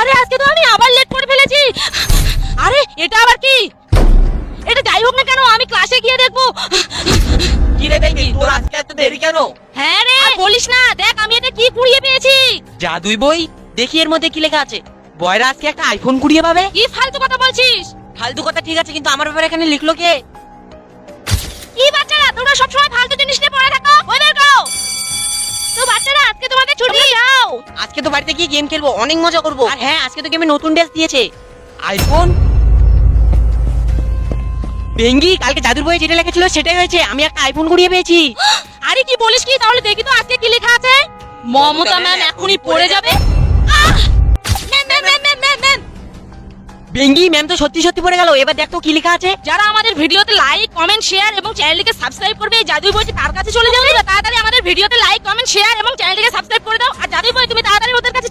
আরে আজকে তো আমি আবার লেট করে ফেলেছি। আরে এটা আবার কি? এটা যাই হোক না কেন, আমি ক্লাসে গিয়ে দেখবো। কি রে বেঙ্গি, তোর আজকে এত দেরি কেন? হ্যাঁ রে, আর বলিস না, দেখ আমি এটা কি কুড়িয়ে পেয়েছি। জাদুই বই, দেখি এর মধ্যে কি লেখা আছে। বয়রা আজকে একটা আইফোন কুড়িয়ে পাবে। কি ফালতু কথা বলছিস? ফালতু কথা ঠিক আছে, কিন্তু আমার ব্যাপারে এখানে লিখলো কে? কি বাচ্চারা, তোমরা সবসময় ফালতু জিনিস নিয়ে পড়ে থাকো। ওই বের করো তো। বাচ্চারা আজকে তোমাদের ছুটি, যাও। আজকে তো বাড়িতে গিয়ে গেম খেলবো, অনেক মজা করবো। আর হ্যাঁ, আজকে তো গেমে নতুন ড্রেস দিয়েছে, আইফোন। বেঙ্গি, কালকে জাদুর বইয়ে যেটা লেখা ছিল সেটাই হয়েছে, আমি একটা আইফোন কুড়িয়ে পেয়েছি। আরে কি বলিস কি? তাহলে দেখি তো আজকে কি লেখা আছে। মমতা ম্যাম এখনই পড়ে যাবে। Ma'am ma'am ma'am ma'am ma'am ma'am. বেঙ্গি, ম্যাম তো সত্যি সত্যি পড়ে গেল। এবার দেখ তো কি লেখা আছে। যারা আমাদের ভিডিওতে লাইক, কমেন্ট, শেয়ার এবং চ্যানেলটিকে সাবস্ক্রাইব করবে, এই জাদুই বইটি তার কাছে চলে যাবে। তাড়াতাড়ি আমাদের ভিডিওতে লাইক, কমেন্ট, শেয়ার এবং চ্যানেলটিকে সাবস্ক্রাইব করে দাও। আর জাদুই বই, তুমি তাড়াতাড়ি ওদের কাছে